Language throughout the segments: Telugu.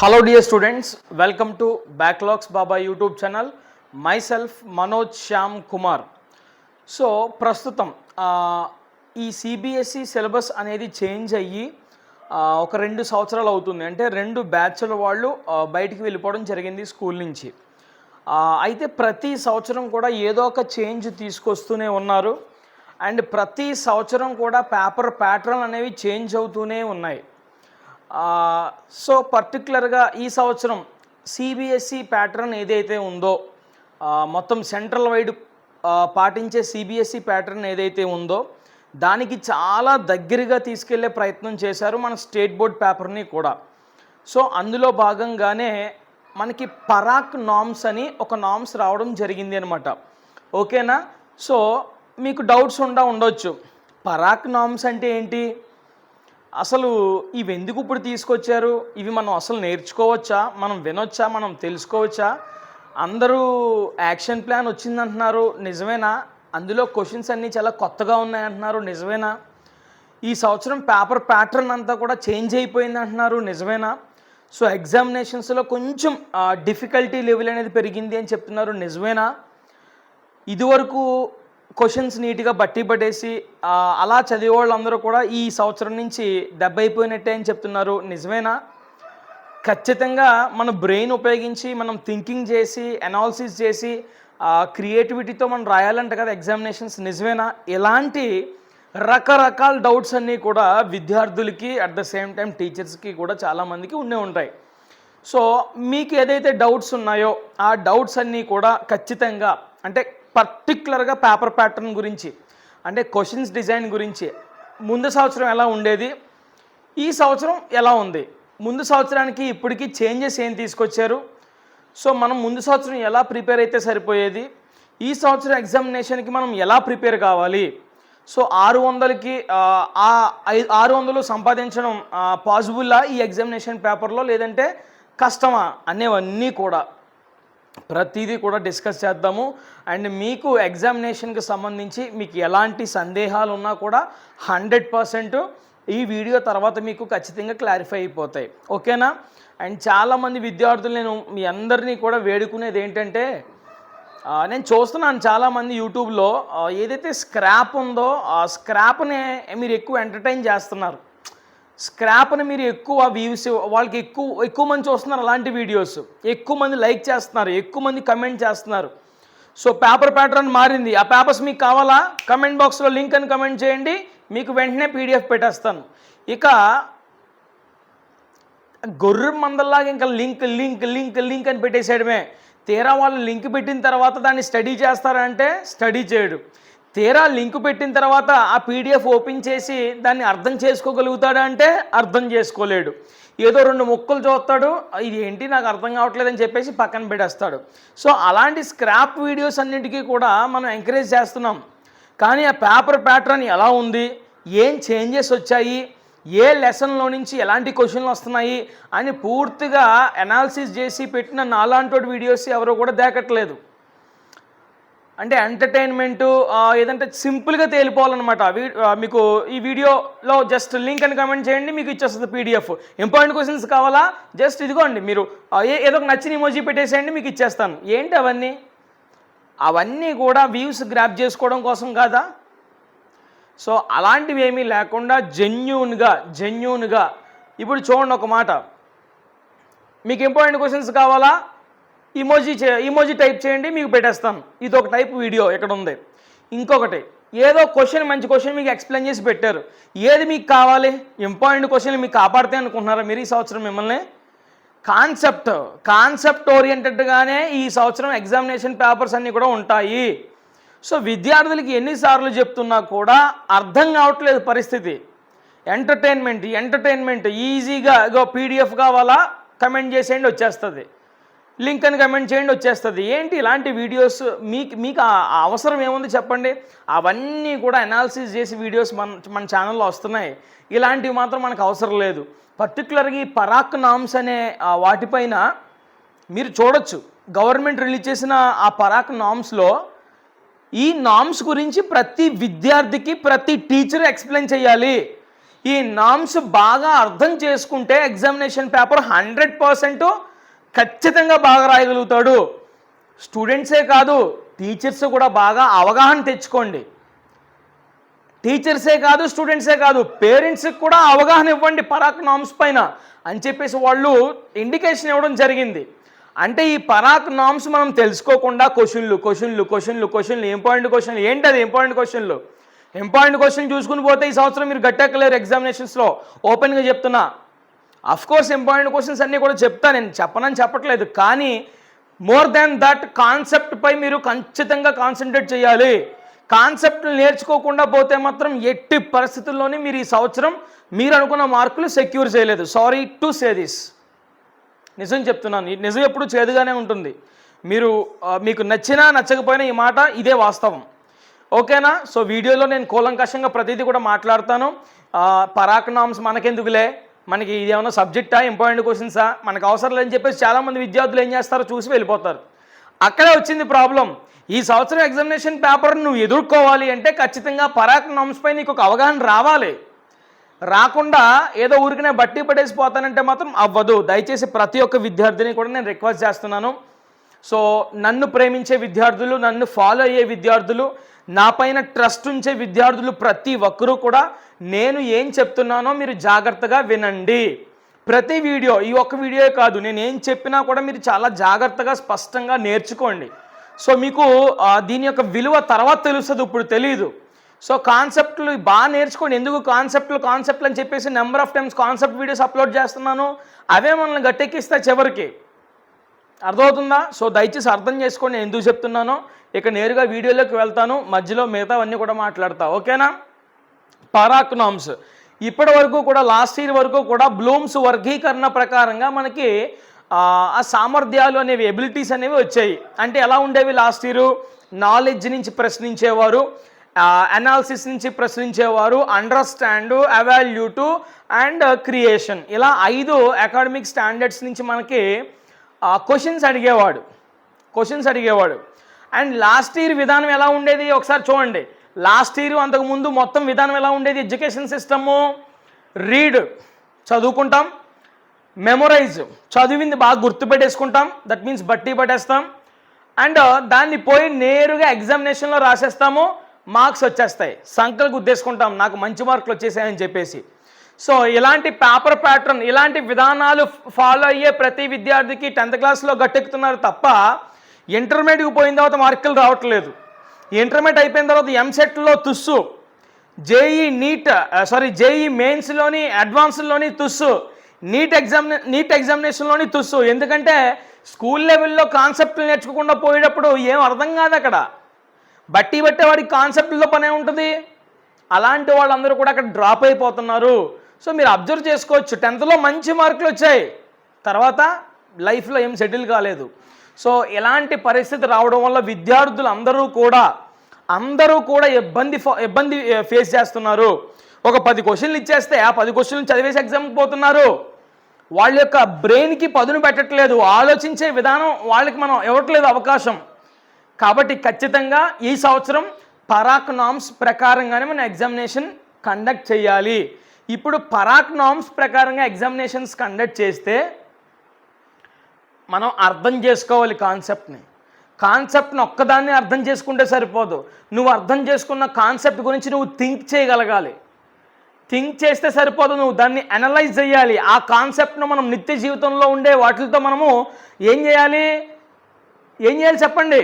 Hello dear students, welcome to Backlogs Baba YouTube channel. Myself Manoj Shyam Kumar. So ప్రస్తుతం ఈ సిబిఎస్ఈ సిలబస్ అనేది చేంజ్ అయ్యి ఒక 2 సంవత్సరాలు అవుతుంది. అంటే 2 బ్యాచ్ల వాళ్ళు బయటికి వెళ్ళిపోవడం జరిగింది స్కూల్ నుంచి. అయితే ప్రతి సంవత్సరం కూడా ఏదో ఒక చేంజ్ తీసుకొస్తూనే ఉన్నారు. అండ్ ప్రతి సంవత్సరం కూడా పేపర్ ప్యాటర్న్ అనేవి చేంజ్ అవుతూనే ఉన్నాయి. సో పర్టికులర్గా ఈ సంవత్సరం సిబిఎస్ఈ ప్యాటర్న్ ఏదైతే ఉందో, మొత్తం సెంట్రల్ వైడ్ పాటించే సిబిఎస్ఈ ప్యాటర్న్ ఏదైతే ఉందో దానికి చాలా దగ్గరగా తీసుకెళ్లే ప్రయత్నం చేశారు మన స్టేట్ బోర్డ్ పేపర్ని కూడా. సో అందులో భాగంగానే మనకి పరాక్ నామ్స్ అని ఒక నామ్స్ రావడం జరిగింది అనమాట. ఓకేనా? సో మీకు డౌట్స్ ఉండొచ్చు, పరాక్ నామ్స్ అంటే ఏంటి, అసలు ఇవి ఎందుకు ఇప్పుడు తీసుకొచ్చారు, ఇవి మనం అసలు నేర్చుకోవచ్చా, మనం వినొచ్చా, మనం తెలుసుకోవచ్చా, అందరూ యాక్షన్ ప్లాన్ వచ్చిందంటున్నారు నిజమేనా, అందులో క్వశ్చన్స్ అన్నీ చాలా కొత్తగా ఉన్నాయంటున్నారు నిజమేనా, ఈ సంవత్సరం పేపర్ ప్యాటర్న్ అంతా కూడా చేంజ్ అయిపోయింది అంటున్నారు నిజమేనా, సో ఎగ్జామినేషన్స్లో కొంచెం డిఫికల్టీ లెవెల్ అనేది పెరిగింది అని చెప్తున్నారు నిజమేనా, ఇదివరకు క్వశ్చన్స్ నీట్గా బట్టి పట్టేసి అలా చదివే వాళ్ళందరూ కూడా ఈ సంవత్సరం నుంచి దెబ్బైపోయినట్టే అని చెప్తున్నారు నిజమేనా, ఖచ్చితంగా మన బ్రెయిన్ ఉపయోగించి మనం థింకింగ్ చేసి అనాలిసిస్ చేసి క్రియేటివిటీతో మనం రాయాలంట కదా ఎగ్జామినేషన్స్ నిజమేనా, ఇలాంటి రకరకాల డౌట్స్ అన్నీ కూడా విద్యార్థులకి అట్ ద సేమ్ టైం టీచర్స్కి కూడా చాలామందికి ఉంటాయి. సో మీకు ఏదైతే డౌట్స్ ఉన్నాయో ఆ డౌట్స్ అన్నీ కూడా ఖచ్చితంగా అంటే పర్టికులర్గా పేపర్ ప్యాటర్న్ గురించి, అంటే క్వశ్చన్స్ డిజైన్ గురించి, ముందు సంవత్సరం ఎలా ఉండేది, ఈ సంవత్సరం ఎలా ఉంది, ముందు సంవత్సరానికి ఇప్పటికీ చేంజెస్ ఏం తీసుకొచ్చారు, సో మనం ముందు సంవత్సరం ఎలా ప్రిపేర్ అయితే సరిపోయేది, ఈ సంవత్సరం ఎగ్జామినేషన్కి మనం ఎలా ప్రిపేర్ కావాలి, సో 600కి 600 సంపాదించడం పాసిబుల్లా ఈ ఎగ్జామినేషన్ పేపర్లో, లేదంటే కష్టమా అనేవన్నీ కూడా ప్రతిదీ కూడా డిస్కస్ చేద్దాము. అండ్ మీకు ఎగ్జామినేషన్కి సంబంధించి మీకు ఎలాంటి సందేహాలు ఉన్నా కూడా 100% ఈ వీడియో తర్వాత మీకు ఖచ్చితంగా క్లారిఫై అయిపోతాయి. ఓకేనా? అండ్ చాలామంది విద్యార్థులు నేను మీ అందరినీ కూడా వేడుకునేది ఏంటంటే, నేను చూస్తున్నాను చాలామంది యూట్యూబ్లో ఏదైతే స్క్రాప్ ఉందో ఆ స్క్రాప్ని మీరు ఎక్కువ ఎంటర్టైన్ చేస్తున్నారు, స్క్రాప్ని మీరు ఎక్కువ వ్యూస్, వాళ్ళకి ఎక్కువ మంది చూస్తున్నారు అలాంటి వీడియోస్, ఎక్కువ మంది లైక్ చేస్తున్నారు, ఎక్కువ మంది కమెంట్ చేస్తున్నారు. సో పేపర్ ప్యాటర్న్ మారింది, ఆ పేపర్స్ మీకు కావాలా, కమెంట్ బాక్స్లో లింక్ అని కమెంట్ చేయండి, మీకు వెంటనే పీడిఎఫ్ పెట్టేస్తాను. ఇక గొర్రె మందల్లాగా ఇంకా లింక్ లింక్ లింక్ లింక్ అని పెట్టేసేయడమే. తీరా వాళ్ళు లింక్ పెట్టిన తర్వాత దాన్ని స్టడీ చేస్తారంటే స్టడీ చేయడు, తీరా లింక్ పెట్టిన తర్వాత ఆ పీడిఎఫ్ ఓపెన్ చేసి దాన్ని అర్థం చేసుకోగలుగుతాడా అంటే అర్థం చేసుకోలేడు, ఏదో 2 ముక్కలు చూస్తాడు, ఇది ఏంటి నాకు అర్థం కావట్లేదని చెప్పేసి పక్కన పెట్టేస్తాడు. సో అలాంటి స్క్రాప్ వీడియోస్ అన్నింటికీ కూడా మనం ఎంకరేజ్ చేస్తున్నాం. కానీ ఆ పేపర్ ప్యాటర్న్ ఎలా ఉంది, ఏం చేంజెస్ వచ్చాయి, ఏ లెసన్లో నుంచి ఎలాంటి క్వశ్చన్లు వస్తున్నాయి అని పూర్తిగా అనాలిసిస్ చేసి పెట్టిన నాలాంటి వీడియోస్ ఎవరు కూడా దేకట్లేదు. అంటే ఎంటర్టైన్మెంటు ఏదంటే సింపుల్గా తేలిపోవాలన్నమాట. మీకు ఈ వీడియోలో జస్ట్ లింక్ అని కమెంట్ చేయండి, మీకు ఇచ్చేస్తుంది పీడిఎఫ్. ఇంపార్టెంట్ క్వశ్చన్స్ కావాలా, జస్ట్ ఇదిగోండి మీరు ఏదో ఒక నచ్చిన ఇమోజీ పెట్టేసేయండి, మీకు ఇచ్చేస్తాను. ఏంటి అవన్నీ కూడా వ్యూస్ గ్రాప్ చేసుకోవడం కోసం కాదా? సో అలాంటివి ఏమీ లేకుండా జెన్యూన్గా ఇప్పుడు చూడండి, ఒక మాట, మీకు ఇంపార్టెంట్ క్వశ్చన్స్ కావాలా, ఇమోజీ టైప్ చేయండి, మీకు పెట్టేస్తాను. ఇది ఒక టైప్ వీడియో ఇక్కడ ఉంది. ఇంకొకటి, ఏదో మంచి క్వశ్చన్ మీకు ఎక్స్ప్లెయిన్ చేసి పెట్టారు, ఏది మీకు కావాలి, ఇంపార్టెంట్ క్వశ్చన్ మీకు కాపాడితే అనుకుంటున్నారా మీరు ఈ సంవత్సరం మిమ్మల్ని? కాన్సెప్ట్ ఓరియంటెడ్గానే ఈ సంవత్సరం ఎగ్జామినేషన్ పేపర్స్ అన్నీ కూడా ఉంటాయి. సో విద్యార్థులకి ఎన్నిసార్లు చెప్తున్నా కూడా అర్థం కావట్లేదు పరిస్థితి. ఎంటర్టైన్మెంట్ ఈజీగా పీడిఎఫ్ కావాలా, కమెంట్ చేసేయండి వచ్చేస్తుంది, లింక్ అని కమెంట్ చేయండి వచ్చేస్తుంది. ఏంటి ఇలాంటి వీడియోస్ మీకు అవసరం ఏముంది చెప్పండి? అవన్నీ కూడా అనాలిసిస్ చేసి వీడియోస్ మన ఛానల్లో వస్తున్నాయి, ఇలాంటివి మాత్రం మనకు అవసరం లేదు. పర్టికులర్గా ఈ పరాక్ నామ్స్ అనే వాటిపైన మీరు చూడొచ్చు, గవర్నమెంట్ రిలీజ్ చేసిన ఆ పరాక్ నామ్స్లో ఈ నామ్స్ గురించి ప్రతి విద్యార్థికి ప్రతి టీచర్ ఎక్స్ప్లెయిన్ చేయాలి. ఈ నామ్స్ బాగా అర్థం చేసుకుంటే ఎగ్జామినేషన్ పేపర్ 100% ఖచ్చితంగా బాగా రాయగలుగుతాడు. స్టూడెంట్సే కాదు, టీచర్స్ కూడా బాగా అవగాహన తెచ్చుకోండి. టీచర్సే కాదు, స్టూడెంట్సే కాదు, పేరెంట్స్కి కూడా అవగాహన ఇవ్వండి పరాక్ నామ్స్ పైన అని చెప్పేసి వాళ్ళు ఇండికేషన్ ఇవ్వడం జరిగింది. అంటే ఈ పరాక్ నామ్స్ మనం తెలుసుకోకుండా క్వశ్చన్లు ఇంపార్టెంట్ క్వశ్చన్లు ఏంటి, అది ఇంపార్టెంట్ క్వశ్చన్ చూసుకుని పోతే ఈ సంవత్సరం మీరు గట్టెక్కలేరు ఎగ్జామినేషన్స్లో. ఓపెన్గా చెప్తున్నా. అఫ్కోర్స్ ఇంపార్టెంట్ క్వశ్చన్స్ అన్నీ కూడా చెప్తాను, నేను చెప్పట్లేదు, కానీ మోర్ దాన్ దట్ కాన్సెప్ట్ పై మీరు ఖచ్చితంగా కాన్సన్ట్రేట్ చేయాలి. కాన్సెప్ట్లు నేర్చుకోకుండా పోతే మాత్రం ఎట్టి పరిస్థితుల్లోనే మీరు ఈ సంవత్సరం మీరు అనుకున్న మార్కులు సెక్యూర్ చేయలేదు. సారీ టు సే దిస్, నిజం చెప్తున్నాను. నిజం ఎప్పుడు చేదుగానే ఉంటుంది. మీకు నచ్చినా నచ్చకపోయినా ఈ మాట ఇదే వాస్తవం. ఓకేనా? సో వీడియోలో నేను కూలంకషంగా ప్రతిదీ కూడా మాట్లాడతాను. పరాక్ నామ్స్ మనకెందుకులే, మనకి ఇదేమన్నా సబ్జెక్టా, ఇంపార్టెంట్ క్వశ్చన్సా, మనకు అవసరం లేదని చెప్పేసి చాలామంది విద్యార్థులు ఏం చేస్తారో చూసి వెళ్ళిపోతారు. అక్కడే వచ్చింది ప్రాబ్లం. ఈ సంవత్సరం ఎగ్జామినేషన్ పేపర్ నువ్వు ఎదుర్కోవాలి అంటే ఖచ్చితంగా పరాక్ నామ్స్ పై నీకు ఒక అవగాహన రావాలి. రాకుండా ఏదో ఊరికనే బట్టి పడేసిపోతానంటే మాత్రం అవ్వదు. దయచేసి ప్రతి ఒక్క విద్యార్థిని కూడా నేను రిక్వెస్ట్ చేస్తున్నాను. సో నన్ను ప్రేమించే విద్యార్థులు, నన్ను ఫాలో అయ్యే విద్యార్థులు, నా పైన ట్రస్ట్ ఉంచే విద్యార్థులు ప్రతి ఒక్కరూ కూడా నేను ఏం చెప్తున్నానో మీరు జాగ్రత్తగా వినండి. ప్రతి వీడియో, ఈ ఒక్క వీడియో కాదు, నేను ఏం చెప్పినా కూడా మీరు చాలా జాగ్రత్తగా స్పష్టంగా నేర్చుకోండి. సో మీకు దీని యొక్క విలువ తర్వాత తెలుస్తుంది, ఇప్పుడు తెలియదు. సో కాన్సెప్ట్లు బాగా నేర్చుకోండి. ఎందుకు కాన్సెప్ట్లు అని చెప్పేసి number of times concept videos upload చేస్తున్నాను, అవే మనల్ని గట్టెక్కిస్తాయి చివరికి. అర్థమవుతుందా? సో దయచేసి అర్థం చేసుకోండి నేను ఎందుకు చెప్తున్నానో. ఇక నేరుగా వీడియోలోకి వెళ్తాను, మధ్యలో మిగతావన్నీ కూడా మాట్లాడతా. ఓకేనా? పరాక్ నామ్స్ ఇప్పటి వరకు కూడా లాస్ట్ ఇయర్ వరకు కూడా బ్లూమ్స్ వర్గీకరణ ప్రకారంగా మనకి ఆ సామర్థ్యాలు అనేవి, ఎబిలిటీస్ అనేవి వచ్చాయి. అంటే ఎలా ఉండేవి లాస్ట్ ఇయర్? నాలెడ్జ్ నుంచి ప్రశ్నించేవారు, అనాలిసిస్ నుంచి ప్రశ్నించేవారు, అండర్స్టాండ్, ఎవాల్యూట్ అండ్ క్రియేషన్, ఇలా 5 అకాడమిక్ స్టాండర్డ్స్ నుంచి మనకి క్వశ్చన్స్ అడిగేవాడు. అండ్ లాస్ట్ ఇయర్ విధానం ఎలా ఉండేది ఒకసారి చూడండి. లాస్ట్ ఇయర్ అంతకుముందు మొత్తం విధానం ఎలా ఉండేది? ఎడ్యుకేషన్ సిస్టము, రీడ్ చదువుకుంటాం, మెమొరైజ్ చదివింది బాగా గుర్తుపెట్టేసుకుంటాం, దట్ మీన్స్ బట్టి పట్టేస్తాం, అండ్ దాన్ని పోయి నేరుగా ఎగ్జామినేషన్లో రాసేస్తాము, మార్క్స్ వచ్చేస్తాయి, సంకలు గుద్దేసుకుంటాం నాకు మంచి మార్కులు వచ్చేసాయని చెప్పేసి. సో ఇలాంటి పేపర్ ప్యాటర్న్, ఇలాంటి విధానాలు ఫాలో అయ్యే ప్రతి విద్యార్థికి 10th క్లాస్లో గట్టెక్కుతున్నారు తప్ప ఇంటర్మీడియట్కి పోయిన తర్వాత మార్కులు రావట్లేదు. ఇంటర్మీడియట్ అయిపోయిన తర్వాత ఎంసెట్లో తుస్సు, జేఈ మెయిన్స్లోని అడ్వాన్స్లోని తుస్సు, నీట్ ఎగ్జామినేషన్లోని తుస్సు. ఎందుకంటే స్కూల్ లెవెల్లో కాన్సెప్ట్లు నేర్చుకోకుండా పోయేటప్పుడు ఏం అర్థం కాదు అక్కడ. బట్టి వాడికి కాన్సెప్ట్లో పనే ఉంటుంది. అలాంటి వాళ్ళందరూ కూడా అక్కడ డ్రాప్ అయిపోతున్నారు. సో మీరు అబ్జర్వ్ చేసుకోవచ్చు, 10thలో మంచి మార్కులు వచ్చాయి, తర్వాత లైఫ్లో ఏం సెటిల్ కాలేదు. సో ఇలాంటి పరిస్థితి రావడం వల్ల విద్యార్థులు అందరూ కూడా ఇబ్బంది ఫేస్ చేస్తున్నారు. ఒక 10 క్వశ్చన్లు ఇచ్చేస్తే ఆ 10 క్వశ్చన్లు చదివేసి ఎగ్జామ్కి పోతున్నారు. వాళ్ళ యొక్క బ్రెయిన్కి పదును పెట్టట్లేదు, ఆలోచించే విధానం వాళ్ళకి మనం ఇవ్వట్లేదు అవకాశం. కాబట్టి ఖచ్చితంగా ఈ సంవత్సరం పరాక్ నామ్స్ ప్రకారంగానే మనం ఎగ్జామినేషన్ కండక్ట్ చేయాలి. ఇప్పుడు పరాక్ నామ్స్ ప్రకారంగా ఎగ్జామినేషన్స్ కండక్ట్ చేస్తే మనం అర్థం చేసుకోవాలి కాన్సెప్ట్ని ఒక్కదాన్ని అర్థం చేసుకుంటే సరిపోదు. నువ్వు అర్థం చేసుకున్న కాన్సెప్ట్ గురించి నువ్వు థింక్ చేయగలగాలి. థింక్ చేస్తే సరిపోదు, నువ్వు దాన్ని అనలైజ్ చేయాలి. ఆ కాన్సెప్ట్ను మనం నిత్య జీవితంలో ఉండే వాటితో మనము ఏం చేయాలి చెప్పండి?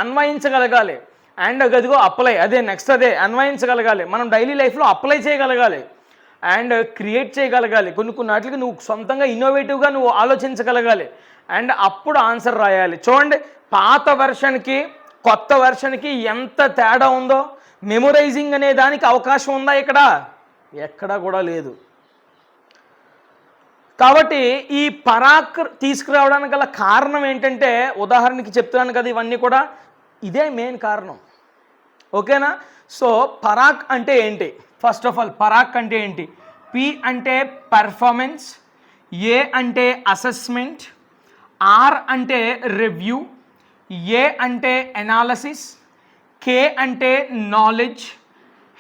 అన్వయించగలగాలి. అండ్ గదిగో అప్లై, అదే అన్వయించగలగాలి. మనం డైలీ లైఫ్లో అప్లై చేయగలగాలి అండ్ క్రియేట్ చేయగలగాలి. కొన్ని వాటికి నువ్వు సొంతంగా ఇన్నోవేటివ్గా నువ్వు ఆలోచించగలగాలి. అండ్ అప్పుడు ఆన్సర్ రాయాలి. చూడండి, పాత వెర్షన్కి కొత్త వెర్షన్కి ఎంత తేడా ఉందో. మెమొరైజింగ్ అనే దానికి అవకాశం ఉందా ఇక్కడ? ఎక్కడా కూడా లేదు. కాబట్టి ఈ పరాక్ తీసుకురావడానికి గల కారణం ఏంటంటే, ఉదాహరణకి చెప్తున్నాను కదా, ఇవన్నీ కూడా ఇదే మెయిన్ కారణం. ఓకేనా? సో పరాక్ అంటే ఏంటి? ఫస్ట్ ఆఫ్ ఆల్ పరాక్ అంటే ఏంటి? పి అంటే పర్ఫార్మెన్స్, ఏ అంటే అసెస్మెంట్, ఆర్ అంటే రివ్యూ, ఏ అంటే ఎనాలసిస్, కే అంటే నాలెడ్జ్,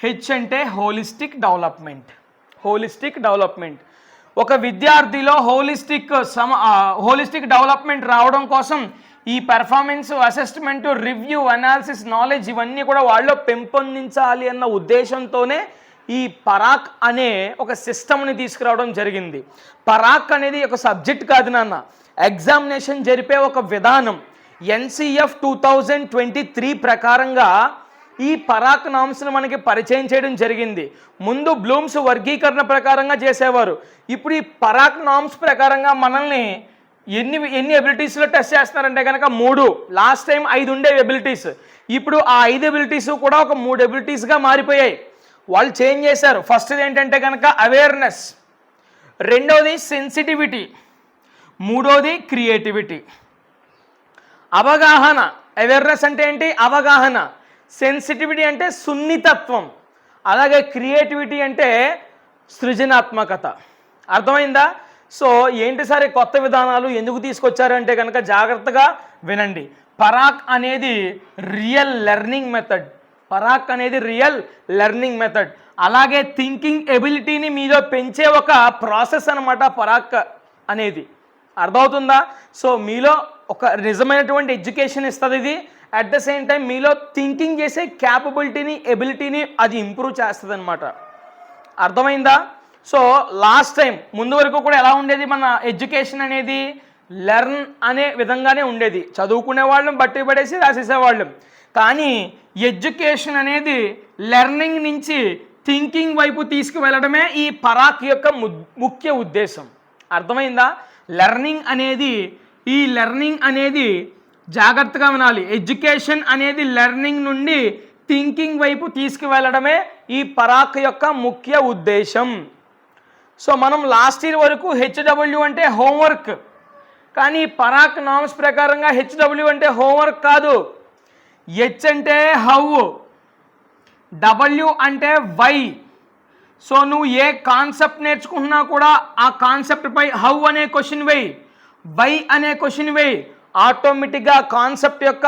హెచ్ అంటే హోలిస్టిక్ డెవలప్మెంట్. ఒక విద్యార్థిలో హోలిస్టిక్ డెవలప్మెంట్ రావడం కోసం ఈ performance assessment, review, analysis, knowledge ఇవన్నీ కూడా వాళ్ళలో పెంపొందించాలి అన్న ఉద్దేశంతోనే ఈ పరాక్ అనే ఒక సిస్టమ్ని తీసుకురావడం జరిగింది. పరాక్ అనేది ఒక సబ్జెక్ట్ కాదు నాన్న, ఎగ్జామినేషన్ జరిపే ఒక విధానం. ఎన్సిఎఫ్ 2023 ప్రకారంగా ఈ పరాక్ నామ్స్ను మనకి పరిచయం చేయడం జరిగింది. ముందు బ్లూమ్స్ వర్గీకరణ ప్రకారంగా చేసేవారు. ఇప్పుడు ఈ పరాక్ నామ్స్ ప్రకారంగా మనల్ని ఎన్ని ఎబిలిటీస్లో టెస్ట్ చేస్తున్నారంటే కనుక 3. లాస్ట్ టైం 5 ఉండేవి ఎబిలిటీస్. ఇప్పుడు ఆ 5 ఎబిలిటీస్ కూడా ఒక 3 ఎబిలిటీస్గా మారిపోయాయి. వాళ్ళు చేంజ్ చేశారు. ఫస్ట్ది ఏంటంటే కనుక అవేర్నెస్, రెండోది సెన్సిటివిటీ, మూడోది క్రియేటివిటీ. అవగాహన, అవేర్నెస్ అంటే ఏంటి? అవగాహన. సెన్సిటివిటీ అంటే సున్నితత్వం, అలాగే క్రియేటివిటీ అంటే సృజనాత్మకత. అర్థమైందా? సో ఏంటి సార్ కొత్త విధానాలు ఎందుకు తీసుకొచ్చారంటే కనుక జాగ్రత్తగా వినండి. పరాక్ అనేది రియల్ లెర్నింగ్ మెథడ్. అలాగే థింకింగ్ ఎబిలిటీని మీలో పెంచే ఒక ప్రాసెస్ అనమాట పరాక్ అనేది. అర్థమవుతుందా? సో మీలో ఒక నిజమైనటువంటి ఎడ్యుకేషన్ ఇస్తుంది ఇది. అట్ ద సేమ్ టైం మీలో థింకింగ్ చేసే క్యాపబిలిటీని, ఎబిలిటీని అది ఇంప్రూవ్ చేస్తుంది అనమాట. అర్థమైందా? సో లాస్ట్ టైం ముందు వరకు కూడా ఎలా ఉండేది మన ఎడ్యుకేషన్ అనేది? లెర్న్ అనే విధంగానే ఉండేది. చదువుకునే వాళ్ళం బట్టి పడేసి రాసేసేవాళ్ళం. కానీ ఎడ్యుకేషన్ అనేది లెర్నింగ్ నుంచి థింకింగ్ వైపు తీసుకువెళ్ళడమే ఈ పరాక్ యొక్క ముఖ్య ఉద్దేశం. అర్థమైందా? లెర్నింగ్ అనేది జాగ్రత్తగా వినాలి. ఎడ్యుకేషన్ అనేది లెర్నింగ్ నుండి థింకింగ్ వైపు తీసుకువెళ్ళడమే ఈ పరాక్ యొక్క ముఖ్య ఉద్దేశం. సో మనం లాస్ట్ ఇయర్ వరకు హెచ్డబ్ల్యూ అంటే హోంవర్క్, కానీ పరాక్ నామ్స్ ప్రకారంగా హెచ్డబ్ల్యూ అంటే హోంవర్క్ కాదు. హెచ్ అంటే హౌ, డబ్ల్యూ అంటే వై. సో నువ్వు ఏ కాన్సెప్ట్ నేర్చుకుంటున్నా కూడా ఆ కాన్సెప్ట్ పై హౌ అనే క్వశ్చన్ వేయి, వై అనే క్వశ్చన్ వేయి. ఆటోమేటిక్గా కాన్సెప్ట్ యొక్క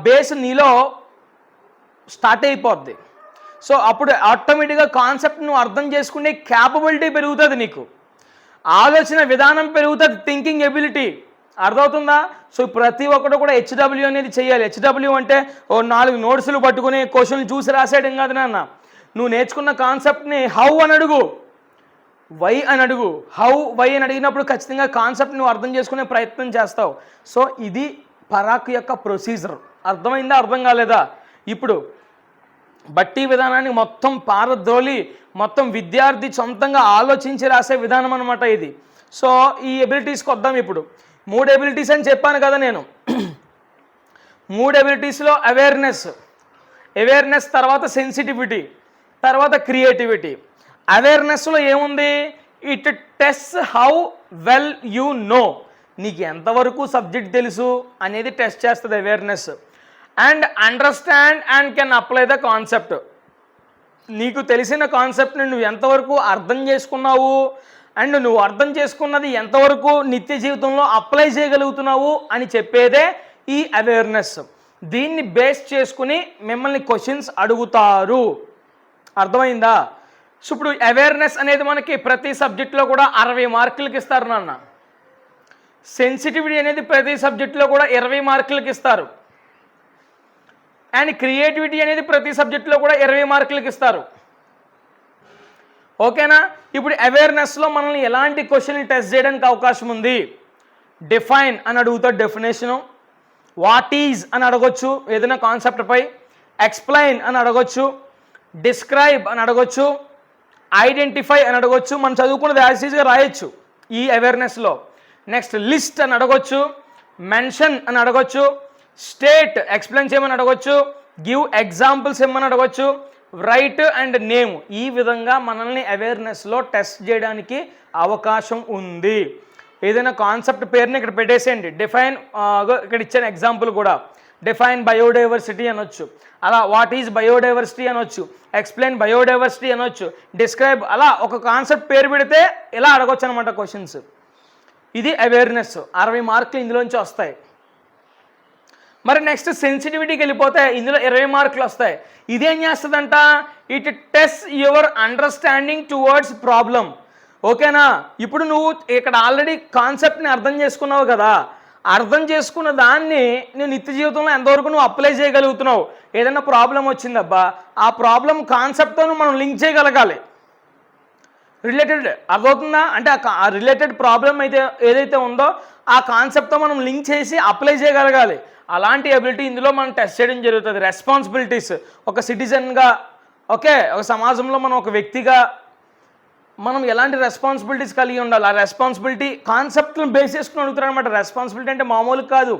బేస్ నీలో స్టార్ట్ అయిపోద్ది. సో అప్పుడు ఆటోమేటిక్గా కాన్సెప్ట్ నువ్వు అర్థం చేసుకునే క్యాపబిలిటీ పెరుగుతుంది, నీకు ఆలోచన విధానం పెరుగుతుంది, థింకింగ్ ఎబిలిటీ. అర్థమవుతుందా? సో ప్రతి ఒక్కరు కూడా హెచ్డబ్ల్యూ అనేది చేయాలి. హెచ్డబ్ల్యూ అంటే 4 నోట్స్లు పట్టుకుని క్వశ్చన్లు చూసి రాసేయడం కాదు నాన్న. నువ్వు నేర్చుకున్న కాన్సెప్ట్ని హౌ అని అడుగు, వై అని అడుగు. హౌ, వై అని అడిగినప్పుడు ఖచ్చితంగా కాన్సెప్ట్ నువ్వు అర్థం చేసుకునే ప్రయత్నం చేస్తావు. సో ఇది పరాక్ యొక్క ప్రొసీజర్. అర్థమైందా? అర్థం కాలేదా? ఇప్పుడు బట్టి విధానాన్ని మొత్తం పారద్రోలి మొత్తం విద్యార్థి సొంతంగా ఆలోచించి రాసే విధానం అనమాట ఇది. సో ఈ ఎబిలిటీస్కి వద్దాం. ఇప్పుడు 3 ఎబిలిటీస్ అని చెప్పాను కదా నేను. 3 ఎబిలిటీస్లో అవేర్నెస్ తర్వాత సెన్సిటివిటీ, తర్వాత క్రియేటివిటీ. అవేర్నెస్లో ఏముంది? It test how well you know, నీకు ఎంతవరకు సబ్జెక్ట్ తెలుసు అనేది టెస్ట్ చేస్తుంది awareness. And understand and can apply the concept, నీకు తెలిసిన కాన్సెప్ట్ని నువ్వు ఎంతవరకు అర్థం చేసుకున్నావు అండ్ నువ్వు అర్థం చేసుకున్నది ఎంతవరకు నిత్య జీవితంలో అప్లై చేయగలుగుతున్నావు అని చెప్పేదే ఈ అవేర్నెస్. దీన్ని బేస్ చేసుకుని మిమ్మల్ని క్వశ్చన్స్ అడుగుతారు. అర్థమైందా? సో ఇప్పుడు అవేర్నెస్ అనేది మనకి ప్రతి సబ్జెక్టులో కూడా 60 మార్కులకి ఇస్తారు నాన్న. సెన్సిటివిటీ అనేది ప్రతి సబ్జెక్టులో కూడా 20 మార్కులకి ఇస్తారు. అండ్ క్రియేటివిటీ అనేది ప్రతి సబ్జెక్టులో కూడా 20 మార్కులకి ఇస్తారు. ఓకేనా? ఇప్పుడు అవేర్నెస్లో మనల్ని ఎలాంటి క్వశ్చన్లు టెస్ట్ చేయడానికి అవకాశం ఉంది? డిఫైన్ అని అడుగుతాడు, డెఫినేషను. వాట్ ఈజ్ అని అడగొచ్చు ఏదైనా కాన్సెప్ట్ పై. ఎక్స్ప్లెయిన్ అని అడగొచ్చు, డిస్క్రైబ్ అని అడగొచ్చు, ఐడెంటిఫై అని అడగొచ్చు. మనం చదువుకున్నది యాజ్ ఈజ్గా రాయొచ్చు ఈ అవేర్నెస్లో. నెక్స్ట్ లిస్ట్ అని అడగొచ్చు, మెన్షన్ అని అడగొచ్చు, స్టేట్ ఎక్స్ప్లెయిన్ చేయమని అడగొచ్చు, గివ్ ఎగ్జాంపుల్స్ ఏమని అడగొచ్చు, రైట్ అండ్ నేమ్. ఈ విధంగా మనల్ని అవేర్నెస్లో టెస్ట్ చేయడానికి అవకాశం ఉంది. ఏదైనా కాన్సెప్ట్ పేరుని ఇక్కడ పెట్టేసేయండి. డిఫైన్, ఇక్కడ ఇచ్చిన ఎగ్జాంపుల్ కూడా డిఫైన్ బయోడైవర్సిటీ అనొచ్చు, అలా వాట్ ఈజ్ బయోడైవర్సిటీ అనొచ్చు, ఎక్స్ప్లెయిన్ బయోడైవర్సిటీ అనొచ్చు, డిస్క్రైబ్. అలా ఒక కాన్సెప్ట్ పేరు పెడితే ఇలా అడగొచ్చు అనమాట క్వశ్చన్స్. ఇది అవేర్నెస్. 60 మార్కులు ఇందులోంచి వస్తాయి. మరి నెక్స్ట్ సెన్సిటివిటీకి వెళ్ళిపోతే ఇందులో 20 మార్కులు వస్తాయి. ఇదేం చేస్తుందంట, it test your understanding towards problem. ఓకేనా, ఇప్పుడు నువ్వు ఇక్కడ ఆల్రెడీ కాన్సెప్ట్ని అర్థం చేసుకున్నావు కదా, అర్థం చేసుకున్న దాన్ని నువ్వు నిత్య జీవితంలో ఎంతవరకు నువ్వు అప్లై చేయగలుగుతున్నావు. ఏదైనా ప్రాబ్లం వచ్చిందబ్బా, ఆ ప్రాబ్లం కాన్సెప్ట్తో మనం లింక్ చేయగలగాలి. రిలేటెడ్ అర్థమవుతుందా, అంటే ఆ రిలేటెడ్ ప్రాబ్లం అయితే ఏదైతే ఉందో ఆ కాన్సెప్ట్తో మనం లింక్ చేసి అప్లై చేయగలగాలి. అలాంటి ఎబిలిటీ ఇందులో మనం టెస్ట్ చేయడం జరుగుతుంది. రెస్పాన్సిబిలిటీస్, ఒక సిటిజన్గా, ఓకే, ఒక సమాజంలో మనం ఒక వ్యక్తిగా మనం ఎలాంటి రెస్పాన్సిబిలిటీస్ కలిగి ఉండాలి. ఆ రెస్పాన్సిబిలిటీ కాన్సెప్ట్లను బేస్ చేసుకుని అడుగుతారు అనమాట. రెస్పాన్సిబిలిటీ అంటే మామూలు కాదు,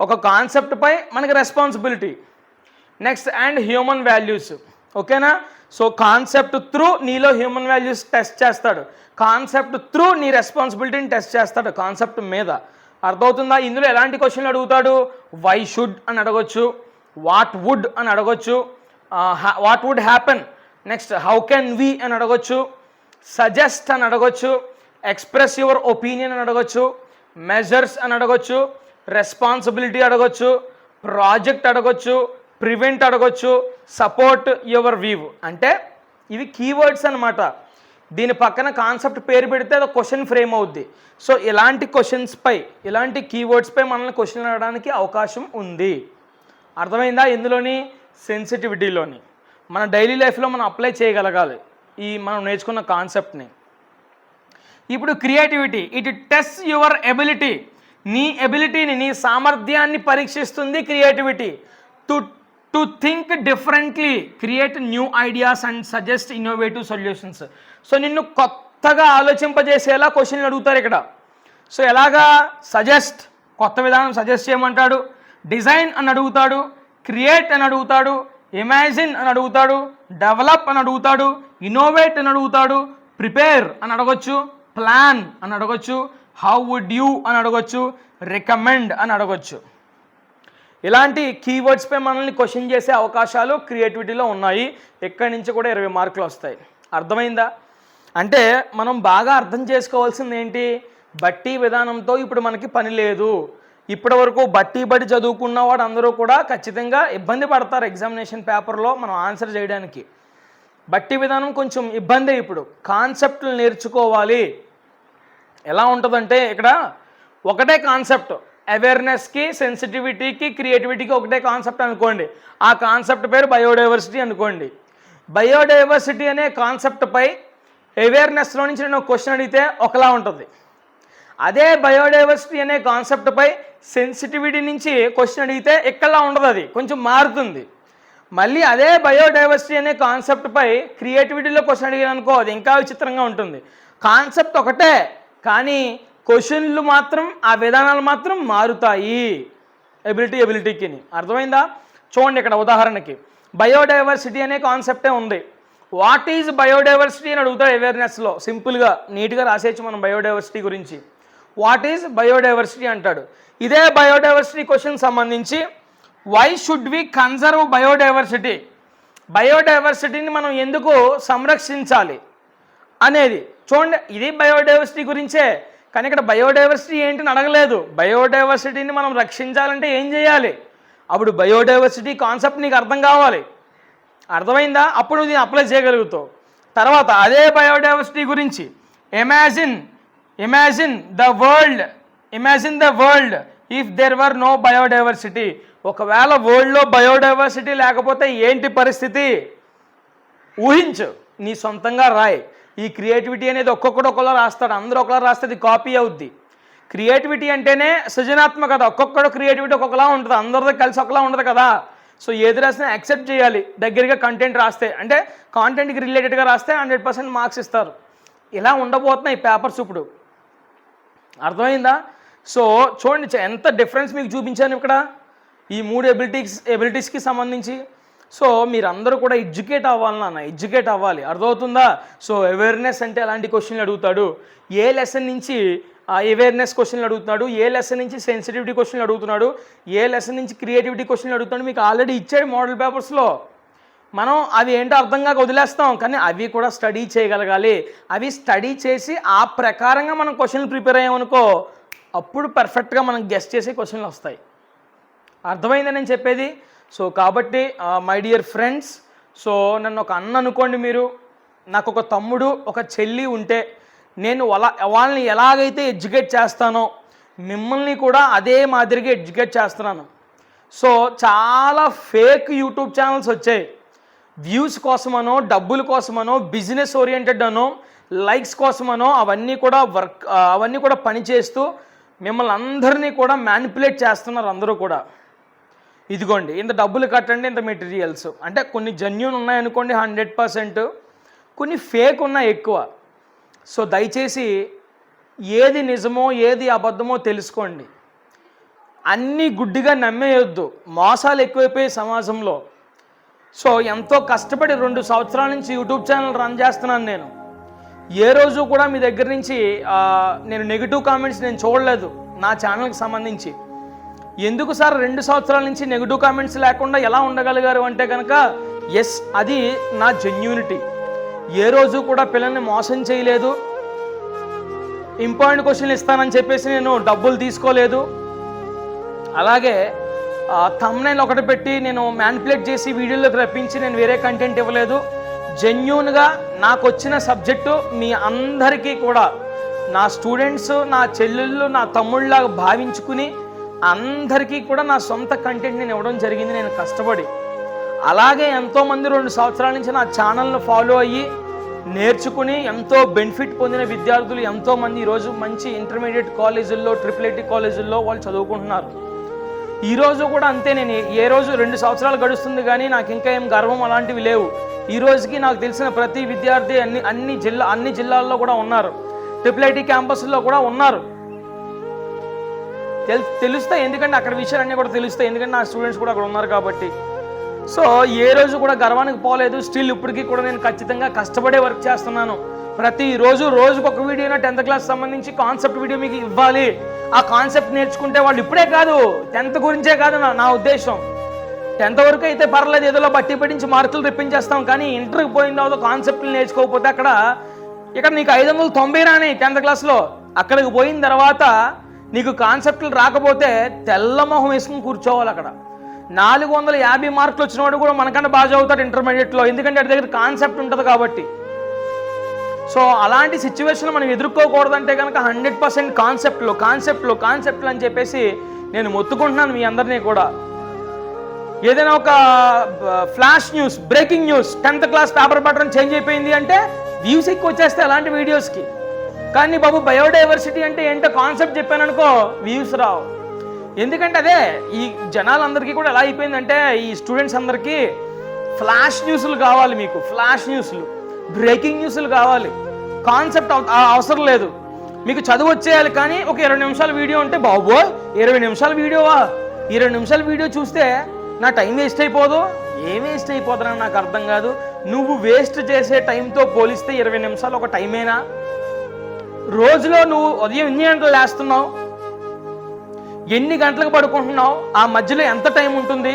ఒక కాన్సెప్ట్పై మనకి responsibility. Next and human values. ఓకేనా, సో కాన్సెప్ట్ త్రూ నీలో హ్యూమన్ వాల్యూస్ టెస్ట్ చేస్తాడు, కాన్సెప్ట్ త్రూ నీ రెస్పాన్సిబిలిటీని టెస్ట్ చేస్తాడు కాన్సెప్ట్ మీద. అర్థమవుతుందా. ఇందులో ఎలాంటి క్వశ్చన్లు అడుగుతాడు, వై షుడ్ అని అడగొచ్చు, వాట్ వుడ్ అని అడగొచ్చు, what would happen, next how can we అని అడగొచ్చు, సజెస్ట్ అని అడగొచ్చు, ఎక్స్ప్రెస్ యువర్ ఒపీనియన్ అని అడగొచ్చు, మెజర్స్ అని అడగొచ్చు, రెస్పాన్సిబిలిటీ అడగొచ్చు, ప్రాజెక్ట్ అడగొచ్చు, ప్రివెంట్ అడగొచ్చు, సపోర్ట్ యువర్ వ్యూ. అంటే ఇవి కీవర్డ్స్ అనమాట. దీని పక్కన కాన్సెప్ట్ పేరు పెడితే అది క్వశ్చన్ ఫ్రేమ్ అవుద్ది. సో ఇలాంటి క్వశ్చన్స్పై, ఇలాంటి కీవర్డ్స్పై మనల్ని క్వశ్చన్ అడగడానికి అవకాశం ఉంది. అర్థమైందా. ఇందులోని సెన్సిటివిటీలోని మన డైలీ లైఫ్లో మనం అప్లై చేయగలగాలి ఈ మనం నేర్చుకున్న కాన్సెప్ట్ని. ఇప్పుడు creativity, it test your ability. నీ ఎబిలిటీని, నీ సామర్థ్యాన్ని పరీక్షిస్తుంది creativity. To think differently, create new ideas and suggest innovative solutions. So నిన్ను కొత్తగా ఆలోచింపజేసేలా క్వశ్చన్లు అడుగుతారు ఇక్కడ. సో ఎలాగా, సజెస్ట్, కొత్త విధానం సజెస్ట్ చేయమంటాడు, డిజైన్ అని అడుగుతాడు, క్రియేట్ అని అడుగుతాడు, ఇమాజిన్ అని అడుగుతాడు, డెవలప్ అని అడుగుతాడు, ఇన్నోవేట్ అని అడుగుతాడు, ప్రిపేర్ అని అడగొచ్చు, ప్లాన్ అని అడగొచ్చు, హౌ వుడ్ యూ అని అడగొచ్చు, రికమెండ్ అని అడగొచ్చు. ఇలాంటి కీవర్డ్స్పై మనల్ని క్వశ్చన్ చేసే అవకాశాలు క్రియేటివిటీలో ఉన్నాయి. ఎక్కడి నుంచి కూడా 20 మార్కులు వస్తాయి. అర్థమైందా. అంటే మనం బాగా అర్థం చేసుకోవాల్సింది ఏంటి, బట్టి విధానంతో ఇప్పుడు మనకి పని లేదు. ఇప్పటి వరకు బట్టి బడి చదువుకున్న వాడు అందరూ కూడా ఖచ్చితంగా ఇబ్బంది పడతారు ఎగ్జామినేషన్ పేపర్లో మనం ఆన్సర్ చేయడానికి. బట్టి విధానం కొంచెం ఇబ్బందే. ఇప్పుడు కాన్సెప్ట్లు నేర్చుకోవాలి. ఎలా ఉంటుందంటే ఇక్కడ ఒకటే కాన్సెప్ట్, అవేర్నెస్కి, సెన్సిటివిటీకి, క్రియేటివిటీకి ఒకటే కాన్సెప్ట్ అనుకోండి. ఆ కాన్సెప్ట్ పేరు బయోడైవర్సిటీ అనుకోండి. బయోడైవర్సిటీ అనే కాన్సెప్ట్పై అవేర్నెస్లో నుంచి నేను క్వశ్చన్ అడిగితే ఒకలా ఉంటుంది. అదే బయోడైవర్సిటీ అనే కాన్సెప్ట్పై సెన్సిటివిటీ నుంచి క్వశ్చన్ అడిగితే ఎక్కడలా ఉండదు, అది కొంచెం మారుతుంది. మళ్ళీ అదే బయోడైవర్సిటీ అనే కాన్సెప్ట్పై క్రియేటివిటీలో క్వశ్చన్ అడిగాను అనుకో, అది ఇంకా విచిత్రంగా ఉంటుంది. కాన్సెప్ట్ ఒకటే కానీ క్వశ్చన్లు మాత్రం, ఆ విధానాలు మాత్రం మారుతాయి ఎబిలిటీకి. అర్థమైందా. చూడండి ఇక్కడ ఉదాహరణకి బయోడైవర్సిటీ అనే కాన్సెప్టే ఉంది. వాట్ ఈజ్ బయోడైవర్సిటీ అని అడుగుతాడు అవేర్నెస్లో. సింపుల్గా నీట్గా రాసేయచ్చు మనం బయోడైవర్సిటీ గురించి. వాట్ ఈజ్ బయోడైవర్సిటీ అంటాడు. ఇదే బయోడైవర్సిటీ క్వశ్చన్ సంబంధించి why should we conserve biodiversity, బయోడైవర్సిటీని మనం ఎందుకు సంరక్షించాలి అనేది. చూడండి ఇది బయోడైవర్సిటీ గురించే, కానీ ఇక్కడ బయోడైవర్సిటీ ఏంటని అడగలేదు. బయోడైవర్సిటీని మనం రక్షించాలంటే ఏం చేయాలి, అప్పుడు బయోడైవర్సిటీ కాన్సెప్ట్ నీకు అర్థం కావాలి. అర్థమైందా, అప్పుడు దీన్ని అప్లై చేయగలుగుతావు. తర్వాత అదే బయోడైవర్సిటీ గురించి imagine the world if there were no biodiversity. ఒకవేళ వరల్డ్లో బయోడైవర్సిటీ లేకపోతే ఏంటి పరిస్థితి, ఊహించు, నీ సొంతంగా రాయి. ఈ క్రియేటివిటీ అనేది ఒక్కొక్కడు ఒకలా రాస్తాడు, అందరూ ఒకలా రాస్తే అది కాపీ అవుద్ది. క్రియేటివిటీ అంటేనే సృజనాత్మకత. ఒక్కొక్కడు క్రియేటివిటీ ఒక్కొక్కలా ఉంటుంది, అందరితో కలిసి ఒకలా ఉండదు కదా. సో ఏది రాసినా యాక్సెప్ట్ చేయాలి. దగ్గరగా కంటెంట్ రాస్తే, అంటే కాంటెంట్కి రిలేటెడ్గా రాస్తే 100% మార్క్స్ ఇస్తారు. ఇలా ఉండబోతున్నాయి పేపర్స్ ఇప్పుడు. అర్థమైందా. సో చూడండి ఎంత డిఫరెన్స్ మీకు చూపించాను ఇక్కడ ఈ 3 ఎబిలిటీస్కి సంబంధించి. సో మీరందరూ కూడా ఎడ్యుకేట్ అవ్వాలి. అర్థమవుతుందా. సో అవేర్నెస్ అంటే ఎలాంటి క్వశ్చన్లు అడుగుతాడు, ఏ లెసన్ నుంచి అవేర్నెస్ క్వశ్చన్లు అడుగుతున్నాడు, ఏ లెసన్ నుంచి సెన్సిటివిటీ క్వశ్చన్లు అడుగుతున్నాడు, ఏ లెసన్ నుంచి క్రియేటివిటీ క్వశ్చన్లు అడుగుతున్నాడు మీకు ఆల్రెడీ ఇచ్చాడు మోడల్ పేపర్స్లో. మనం అవి ఏంటో అర్థం కాక వదిలేస్తాం, కానీ అవి కూడా స్టడీ చేయగలగాలి. అవి స్టడీ చేసి ఆ ప్రకారంగా మనం క్వశ్చన్లు ప్రిపేర్ అయ్యామనుకో, అప్పుడు పర్ఫెక్ట్గా మనం గెస్ట్ చేసే క్వశ్చన్లు వస్తాయి. అర్థమైందని నేను చెప్పేది. సో కాబట్టి మై డియర్ ఫ్రెండ్స్, సో నన్ను ఒక అన్న అనుకోండి మీరు, నాకు ఒక తమ్ముడు ఒక చెల్లి ఉంటే నేను వాళ్ళని ఎలాగైతే ఎడ్యుకేట్ చేస్తానో మిమ్మల్ని కూడా అదే మాదిరిగా ఎడ్యుకేట్ చేస్తున్నాను. సో చాలా ఫేక్ యూట్యూబ్ ఛానల్స్ వచ్చాయి. వ్యూస్ కోసమనో, డబ్బుల కోసమనో, బిజినెస్ ఓరియంటెడ్ అనో, లైక్స్ కోసమనో అవన్నీ కూడా పనిచేస్తూ మిమ్మల్ని అందరినీ కూడా మ్యానిపులేట్ చేస్తున్నారు అందరూ కూడా. ఇదిగోండి ఇంత డబ్బులు కట్టండి, ఇంత మెటీరియల్స్ అంటే కొన్ని జెన్యూన్ ఉన్నాయనుకోండి 100%, కొన్ని ఫేక్ ఉన్నాయి ఎక్కువ. సో దయచేసి ఏది నిజమో ఏది అబద్ధమో తెలుసుకోండి. అన్నీ గుడ్డిగా నమ్మేయొద్దు. మోసాలు ఎక్కువైపోయే సమాజంలో. సో ఎంతో కష్టపడి 2 సంవత్సరాల నుంచి యూట్యూబ్ ఛానల్ రన్ చేస్తున్నాను నేను. ఏ రోజు కూడా మీ దగ్గర నుంచి నేను నెగిటివ్ కామెంట్స్ నేను చూడలేదు నా ఛానల్కి సంబంధించి. ఎందుకు సార్ 2 సంవత్సరాల నుంచి నెగిటివ్ కామెంట్స్ లేకుండా ఎలా ఉండగలిగారు అంటే కనుక, ఎస్, అది నా జెన్యూనిటీ. ఏ రోజు కూడా పిల్లల్ని మోసం చేయలేదు. ఇంపార్టెంట్ క్వశ్చన్లు ఇస్తానని చెప్పేసి నేను డబ్బులు తీసుకోలేదు. అలాగే థంబ్నెయిల్ ఒకటి పెట్టి నేను మ్యానిపులేట్ చేసి వీడియోలోకి రప్పించి నేను వేరే కంటెంట్ ఇవ్వలేదు. జెన్యూన్గా నాకు వచ్చిన సబ్జెక్టు మీ అందరికీ కూడా, నా స్టూడెంట్స్, నా చెల్లెళ్ళు, నా తమ్ముళ్ళలాగా భావించుకుని అందరికీ కూడా నా సొంత కంటెంట్ నేను ఇవ్వడం జరిగింది, నేను కష్టపడి. అలాగే ఎంతోమంది 2 సంవత్సరాల నుంచి నా ఛానల్ను ఫాలో అయ్యి నేర్చుకుని ఎంతో బెనిఫిట్ పొందిన విద్యార్థులు ఎంతోమంది ఈరోజు మంచి ఇంటర్మీడియట్ కాలేజీల్లో, ట్రిపుల్ కాలేజీల్లో వాళ్ళు చదువుకుంటున్నారు. ఈరోజు కూడా అంతే. నేను ఏ రోజు 2 సంవత్సరాలు గడుస్తుంది కానీ నాకు ఇంకా ఏం గర్వం అలాంటివి లేవు. ఈ రోజుకి నాకు తెలిసిన ప్రతి విద్యార్థి అన్ని జిల్లాల్లో కూడా ఉన్నారు, ట్రిపుల్ ఐటీ క్యాంపస్లో కూడా ఉన్నారు. తెలుస్తాయి, ఎందుకంటే అక్కడ విషయాలన్నీ కూడా తెలుస్తాయి, ఎందుకంటే నా స్టూడెంట్స్ కూడా అక్కడ ఉన్నారు కాబట్టి. సో ఏ రోజు కూడా గర్వానికి పోలేదు. స్టిల్ ఇప్పటికీ కూడా నేను ఖచ్చితంగా కష్టపడే వర్క్ చేస్తున్నాను. ప్రతిరోజు రోజుకొక వీడియోనా 10th క్లాస్ సంబంధించి కాన్సెప్ట్ వీడియో మీకు ఇవ్వాలి. ఆ కాన్సెప్ట్ నేర్చుకుంటే వాళ్ళు ఇప్పుడే కాదు, 10th గురించే కాదు నా ఉద్దేశం. 10th వరకు అయితే పర్లేదు, ఏదో బట్టి పట్టించి మార్కులు తెప్పించేస్తాం. కానీ ఇంటర్కి పోయిన తర్వాత కాన్సెప్ట్లు నేర్చుకోకపోతే ఇక్కడ నీకు 590 రాని 10th క్లాస్లో, అక్కడికి పోయిన తర్వాత నీకు కాన్సెప్ట్లు రాకపోతే తెల్లమొహం వేసుకుని కూర్చోవాలి. అక్కడ 450 మార్కులు వచ్చినవాడు కూడా మనకన్నా బాగా చదువుతాడు ఇంటర్మీడియట్లో, ఎందుకంటే అటు దగ్గర కాన్సెప్ట్ ఉంటుంది కాబట్టి. సో అలాంటి సిచ్యువేషన్ మనం ఎదుర్కోకూడదంటే కనుక 100% కాన్సెప్ట్లు అని చెప్పేసి నేను మొత్తుకుంటున్నాను మీ అందరినీ కూడా. ఏదైనా ఒక flash news, breaking news, 10th class paper pattern change అయిపోయింది అంటే వ్యూస్ ఎక్కువ వచ్చేస్తే అలాంటి వీడియోస్కి. కానీ బాబు బయోడైవర్సిటీ అంటే ఏంటో కాన్సెప్ట్ చెప్పాను అనుకో, వ్యూస్ రావు. ఎందుకంటే అదే ఈ జనాలందరికీ కూడా ఎలా అయిపోయిందంటే, ఈ స్టూడెంట్స్ అందరికీ ఫ్లాష్ న్యూస్లు కావాలి. మీకు ఫ్లాష్ న్యూస్లు, బ్రేకింగ్ న్యూస్లు కావాలి. కాన్సెప్ట్ అవసరం లేదు, మీకు చదువు వచ్చేయాలి. కానీ ఒక 20 నిమిషాల వీడియో ఉంటే బాబో 20 నిమిషాల వీడియోవా, 20 నిమిషాల వీడియో చూస్తే నా టైం వేస్ట్ అయిపోదు. ఏం వేస్ట్ అయిపోతుందని నాకు అర్థం కాదు. నువ్వు వేస్ట్ చేసే టైంతో పోలిస్తే 20 నిమిషాలు ఒక టైమేనా? రోజులో నువ్వు ఉదయం ఎన్ని గంటలు లేస్తున్నావు, ఎన్ని గంటలకు పడుకుంటున్నావు, ఆ మధ్యలో ఎంత టైం ఉంటుంది,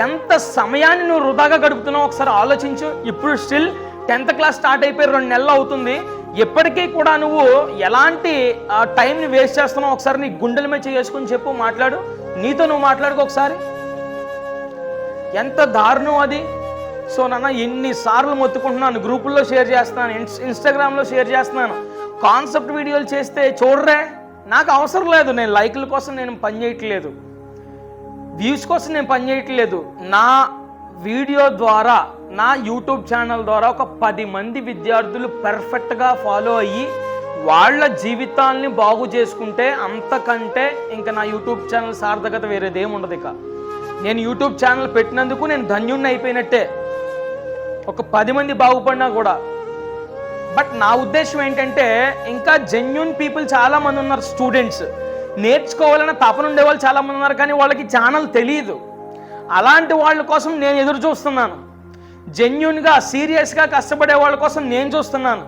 ఎంత సమయాన్ని నువ్వు వృధాగా గడుపుతున్నావు ఒకసారి ఆలోచించు. ఇప్పుడు స్టిల్ 10th క్లాస్ స్టార్ట్ అయిపోయి 2 నెలలు అవుతుంది. ఎప్పటికీ కూడా నువ్వు ఎలాంటి టైంని వేస్ట్ చేస్తున్నావు ఒకసారి నీ గుండెల మీద చేసుకుని చెప్పు, మాట్లాడు, నీతో నువ్వు మాట్లాడుకో ఒకసారి. ఎంత దారుణం అది. సో నాన్న ఎన్నిసార్లు మొత్తుకుంటున్నాను, గ్రూపుల్లో షేర్ చేస్తున్నాను, ఇన్స్టాగ్రామ్లో షేర్ చేస్తున్నాను. కాన్సెప్ట్ వీడియోలు చేస్తే చూడరే, నాకు అవసరం లేదు. నేను లైక్ల కోసం నేను పని చేయట్లేదు, వ్యూస్ కోసం నేను పని చేయట్లేదు. నా వీడియో ద్వారా, నా యూట్యూబ్ ఛానల్ ద్వారా ఒక 10 మంది విద్యార్థులు పర్ఫెక్ట్గా ఫాలో అయ్యి వాళ్ళ జీవితాల్ని బాగు చేసుకుంటే అంతకంటే ఇంకా నా యూట్యూబ్ ఛానల్ సార్థకత వేరేదేం ఉండదు. ఇక నేను యూట్యూబ్ ఛానల్ పెట్టినందుకు నేను ధన్యుణ్ణి అయిపోయినట్టే, ఒక 10 మంది బాగుపడినా కూడా. బట్ నా ఉద్దేశం ఏంటంటే, ఇంకా జెన్యూన్ పీపుల్ చాలామంది ఉన్నారు, స్టూడెంట్స్ నేర్చుకోవాలన్న తపన ఉండేవాళ్ళు చాలామంది ఉన్నారు, కానీ వాళ్ళకి ఛానల్ తెలియదు. అలాంటి వాళ్ళ కోసం నేను ఎదురు చూస్తున్నాను. జెన్యూన్గా సీరియస్గా కష్టపడే వాళ్ళ కోసం నేను చూస్తున్నాను.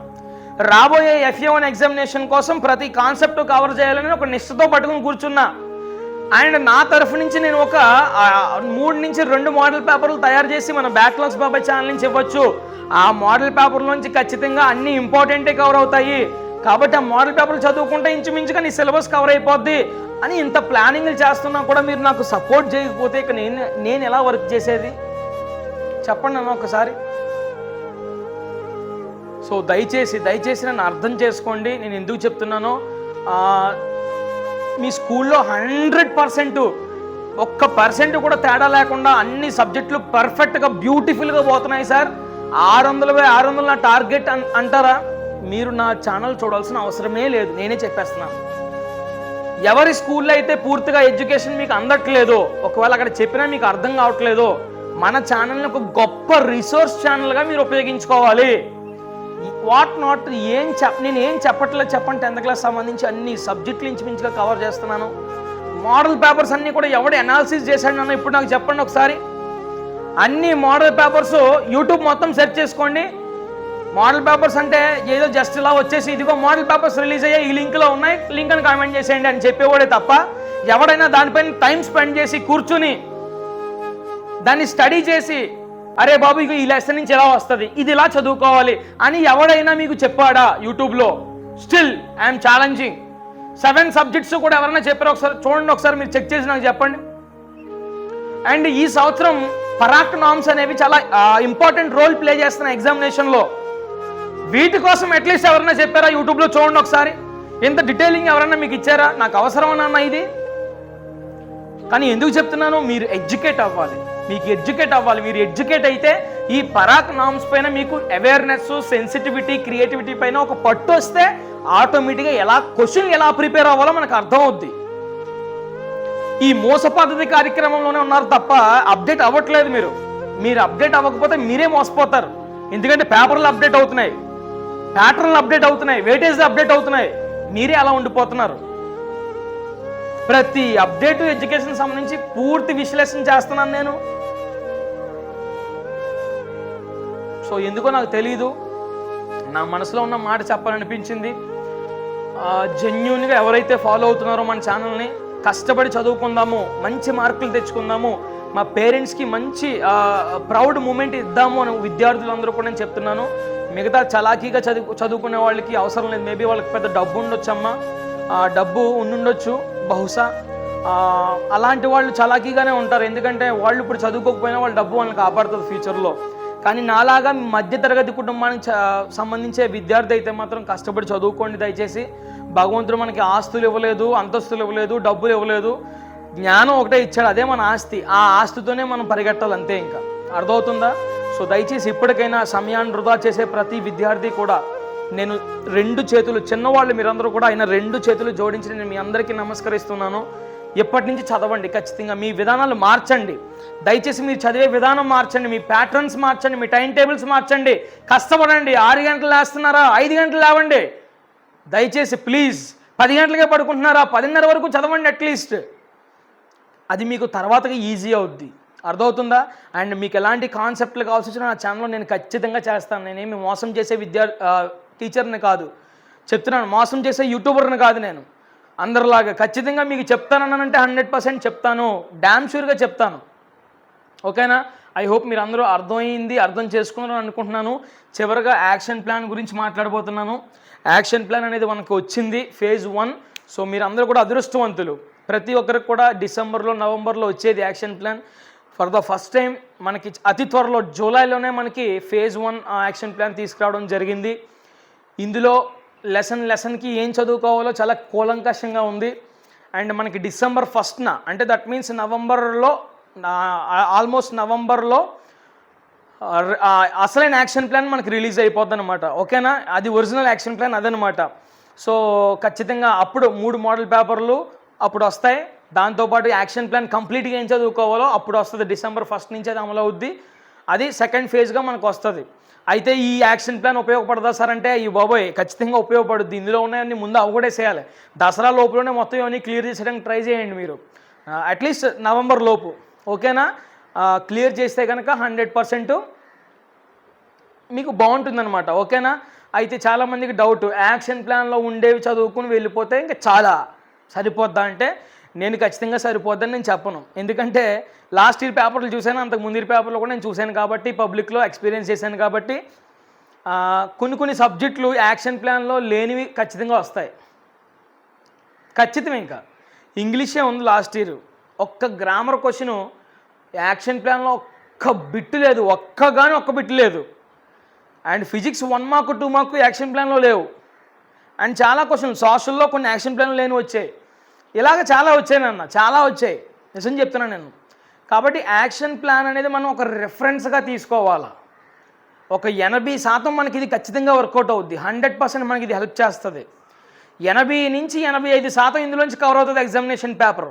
రాబోయే FA1 ఎగ్జామినేషన్ కోసం ప్రతి కాన్సెప్ట్ కవర్ చేయాలని ఒక నిష్ఠతో పట్టుకుని కూర్చున్నా. అండ్ నా తరఫు నుంచి నేను ఒక 3 నుంచి 2 మోడల్ పేపర్లు తయారు చేసి మన బ్యాక్లాగ్స్ బాబాయ్ ఛానల్ నుంచి ఇవ్వచ్చు. ఆ మోడల్ పేపర్ నుంచి ఖచ్చితంగా అన్ని ఇంపార్టెంటే కవర్ అవుతాయి. కాబట్టి ఆ మోడల్ పేపర్లు చదువుకుంటే ఇంచుమించుగా నీ సిలబస్ కవర్ అయిపోద్ది. అని ఇంత ప్లానింగ్లు చేస్తున్నా కూడా మీరు నాకు సపోర్ట్ చేయకపోతే ఇక నేను ఎలా వర్క్ చేసేది చెప్పండి అన్న ఒకసారి. సో దయచేసి నన్ను అర్థం చేసుకోండి. నేను ఎందుకు చెప్తున్నానో, మీ స్కూల్లో 100% 1% కూడా తేడా లేకుండా అన్ని సబ్జెక్టులు పర్ఫెక్ట్గా బ్యూటిఫుల్గా పోతున్నాయి సార్. 600 నా టార్గెట్ అంటారా? మీరు నా ఛానల్ చూడాల్సిన అవసరమే లేదు, నేనే చెప్పేస్తున్నాను. ఎవరి స్కూల్లో అయితే పూర్తిగా ఎడ్యుకేషన్ మీకు అందట్లేదో, ఒకవేళ అక్కడ చెప్పినా మీకు అర్థం కావట్లేదో, మన ఛానల్ని ఒక గొప్ప రిసోర్స్ ఛానల్గా మీరు ఉపయోగించుకోవాలి. వాట్ నాట్ నేను ఏం చెప్పట్లేదు చెప్పండి. 10th క్లాస్ సంబంధించి అన్ని సబ్జెక్టులు ఇంచుమించుగా కవర్ చేస్తున్నాను. మోడల్ పేపర్స్ అన్నీ కూడా ఎవడు అనాలిసిస్ చేశాడు అన్న ఇప్పుడు నాకు చెప్పండి ఒకసారి. అన్ని మోడల్ పేపర్స్ యూట్యూబ్ మొత్తం సెర్చ్ చేసుకోండి. మోడల్ పేపర్స్ అంటే ఏదో జస్ట్ ఇలా వచ్చేసి ఇదిగో మోడల్ పేపర్స్ రిలీజ్ అయ్యాయి, ఈ లింక్లో ఉన్నాయి, లింక్ అని కామెంట్ చేసేయండి అని చెప్పేవాడే తప్ప, ఎవడైనా దానిపైన టైం స్పెండ్ చేసి కూర్చుని దాన్ని స్టడీ చేసి అరే బాబు ఇక ఈ లెసన్ నుంచి ఎలా వస్తుంది, ఇది ఇలా చదువుకోవాలి అని ఎవడైనా మీకు చెప్పాడా యూట్యూబ్లో? Still I'm challenging. 7 సబ్జెక్ట్స్ కూడా ఎవరైనా చెప్పారో ఒకసారి చూడండి, ఒకసారి మీరు చెక్ చేసి నాకు చెప్పండి. అండ్ ఈ సంవత్సరం పరాక్ నామ్స్ అనేవి చాలా ఇంపార్టెంట్ రోల్ ప్లే చేస్తున్నాయి ఎగ్జామినేషన్లో. వీటి కోసం అట్లీస్ట్ ఎవరైనా చెప్పారా యూట్యూబ్లో? చూడండి ఒకసారి. ఇంత డీటెయిలింగ్ ఎవరైనా మీకు ఇచ్చారా? నాకు అవసరం అన్న ఇది. కానీ ఎందుకు చెప్తున్నాను, మీరు ఎడ్యుకేట్ అవ్వాలి, మీకు ఎడ్యుకేట్ అవ్వాలి. మీరు ఎడ్యుకేట్ అయితే ఈ పరాక్ నామ్స్ పైన మీకు అవేర్నెస్, సెన్సిటివిటీ, క్రియేటివిటీ పైన ఒక పట్టు వస్తే ఆటోమేటిక్గా క్వశ్చన్ ఎలా ప్రిపేర్ అవ్వాలో మనకు అర్థం అవుద్ది. ఈ మోస పద్ధతి కార్యక్రమంలోనే ఉన్నారు తప్ప అప్డేట్ అవ్వట్లేదు. మీరు అప్డేట్ అవ్వకపోతే మీరే మోసపోతారు. ఎందుకంటే పేపర్లు అప్డేట్ అవుతున్నాయి, ప్యాటర్న్లు అప్డేట్ అవుతున్నాయి, వెయిటేజ్ అప్డేట్ అవుతున్నాయి, మీరే అలా ఉండిపోతున్నారు. ప్రతి అప్డేట్ ఎడ్యుకేషన్ సంబంధించి పూర్తి విశ్లేషణ చేస్తున్నాను నేను. సో ఎందుకో నాకు తెలీదు, నా మనసులో ఉన్న మాట చెప్పాలనిపించింది. జెన్యూన్గా ఎవరైతే ఫాలో అవుతున్నారో మన ఛానల్ని, కష్టపడి చదువుకుందాము, మంచి మార్కులు తెచ్చుకుందాము, మా పేరెంట్స్కి మంచి ప్రౌడ్ మూమెంట్ ఇద్దాము అని విద్యార్థులందరూ కూడా నేను చెప్తున్నాను. మిగతా చలాకీగా చదువుకునే వాళ్ళకి అవసరం లేదు. మేబీ వాళ్ళకి పెద్ద డబ్బు ఉండొచ్చమ్మా, డబ్బు ఉండుండొచ్చు బహుశా. అలాంటి వాళ్ళు చలాకీగానే ఉంటారు, ఎందుకంటే వాళ్ళు ఇప్పుడు చదువుకోకపోయినా వాళ్ళ డబ్బు వాళ్ళని కాపాడుతుంది ఫ్యూచర్లో. కానీ నాలాగా మధ్యతరగతి కుటుంబానికి సంబంధించే విద్యార్థి అయితే మాత్రం కష్టపడి చదువుకోండి దయచేసి. భగవంతుడు మనకి ఆస్తులు ఇవ్వలేదు, అంతస్తులు ఇవ్వలేదు, డబ్బులు ఇవ్వలేదు, జ్ఞానం ఒకటే ఇచ్చాడు, అదే మన ఆస్తి. ఆ ఆస్తితోనే మనం పరిగెట్టాలి అంతే. ఇంకా అర్థమవుతుందా? సో దయచేసి ఇప్పటికైనా సమయాన్ని వృధా చేసే ప్రతి విద్యార్థి కూడా నేను 2 చేతులు, చిన్నవాళ్ళు మీరందరూ కూడా అయినా 2 చేతులు జోడించి నేను మీ అందరికీ నమస్కరిస్తున్నాను. ఎప్పటి నుంచి చదవండి, ఖచ్చితంగా మీ విధానాలు మార్చండి. దయచేసి మీరు చదివే విధానం మార్చండి, మీ ప్యాటర్న్స్ మార్చండి, మీ టైం టేబుల్స్ మార్చండి, కష్టపడండి. 6 గంటలు లేస్తున్నారా, 5 గంటలు లేవండి దయచేసి ప్లీజ్. 10 గంటలకే పడుకుంటున్నారా, 10:30 వరకు చదవండి అట్లీస్ట్. అది మీకు తర్వాతగా ఈజీ అవుద్ది. అర్థమవుతుందా? అండ్ మీకు ఎలాంటి కాన్సెప్ట్లు కావాల్సి వచ్చినా నా ఛానల్లో నేను ఖచ్చితంగా చేస్తాను. నేనేమి మోసం చేసే టీచర్ని కాదు చెప్తున్నాను, మోసం చేసే యూట్యూబర్ని కాదు. నేను అందరిలాగా ఖచ్చితంగా మీకు చెప్తానన్నానంటే 100% చెప్తాను, డ్యామ్ షూర్గా చెప్తాను. ఓకేనా? ఐ హోప్ మీరు అందరూ అర్థం చేసుకున్నారని అనుకుంటున్నాను. చివరిగా యాక్షన్ ప్లాన్ గురించి మాట్లాడబోతున్నాను. యాక్షన్ ప్లాన్ అనేది మనకు వచ్చింది phase 1. సో మీరు అందరూ కూడా అదృష్టవంతులు. ప్రతి ఒక్కరికి కూడా డిసెంబర్లో, నవంబర్లో వచ్చేది action plan. For the first time మనకి అతి త్వరలో జూలైలోనే మనకి phase 1 యాక్షన్ ప్లాన్ తీసుకురావడం జరిగింది. ఇందులో లెసన్కి ఏం చదువుకోవాలో చాలా కూలంకషంగా ఉంది. అండ్ మనకి December 1న, అంటే దట్ మీన్స్ నవంబర్లో, ఆల్మోస్ట్ నవంబర్లో అసలైన యాక్షన్ ప్లాన్ మనకి రిలీజ్ అయిపోద్ది అనమాట. ఓకేనా? అది ఒరిజినల్ యాక్షన్ ప్లాన్ అదనమాట. సో ఖచ్చితంగా అప్పుడు 3 మోడల్ పేపర్లు అప్పుడు వస్తాయి. దాంతోపాటు యాక్షన్ ప్లాన్ కంప్లీట్గా ఏం చదువుకోవాలో అప్పుడు వస్తుంది. December 1 నుంచి అది అమలు అవుద్ది. అది సెకండ్ ఫేజ్గా మనకు వస్తుంది. అయితే ఈ యాక్షన్ ప్లాన్ ఉపయోగపడదా సార్ అంటే, ఈ బాబోయ్ ఖచ్చితంగా ఉపయోగపడుద్ది. ఇందులో ఉన్నాయన్నీ ముందు అవగొడేసేయాలి. దసరా లోపులోనే మొత్తం ఇవన్నీ క్లియర్ చేసేయడానికి ట్రై చేయండి మీరు, అట్లీస్ట్ నవంబర్ లోపు. ఓకేనా? క్లియర్ చేస్తే కనుక 100% మీకు బాగుంటుందన్నమాట. ఓకేనా? అయితే చాలామందికి డౌట్, యాక్షన్ ప్లాన్లో ఉండేవి చదువుకుని వెళ్ళిపోతే ఇంకా చాలా సరిపోద్దా అంటే, నేను ఖచ్చితంగా సరిపోద్దని నేను చెప్పను. ఎందుకంటే లాస్ట్ ఇయర్ పేపర్లు చూశాను, అంతకు ముందు ఇయర్ పేపర్లో కూడా నేను చూశాను కాబట్టి, పబ్లిక్లో ఎక్స్పీరియన్స్ చేశాను కాబట్టి, కొన్ని సబ్జెక్టులు యాక్షన్ ప్లాన్లో లేనివి ఖచ్చితంగా వస్తాయి. ఖచ్చితం. ఇంకా ఇంగ్లీషే ఉంది లాస్ట్ ఇయర్. ఒక్క గ్రామర్ క్వశ్చను యాక్షన్ ప్లాన్లో ఒక్క బిట్టు లేదు, ఒక్క బిట్టు లేదు. And physics 1 mark 2 mark action ప్లాన్లో లేవు. అండ్ చాలా క్వశ్చన్ సోషల్లో కొన్ని యాక్షన్ ప్లాన్లు లేని వచ్చాయి. ఇలాగ చాలా వచ్చాయి, చాలా వచ్చాయి, నిజం చెప్తున్నాను నేను. కాబట్టి యాక్షన్ ప్లాన్ అనేది మనం ఒక రెఫరెన్స్గా తీసుకోవాలి. ఒక 80% మనకి ఇది ఖచ్చితంగా వర్కౌట్ అవుద్ది. 100% మనకి ఇది హెల్ప్ చేస్తుంది. 80 నుంచి 85% ఇందులోంచి కవర్ అవుతుంది ఎగ్జామినేషన్ పేపర్.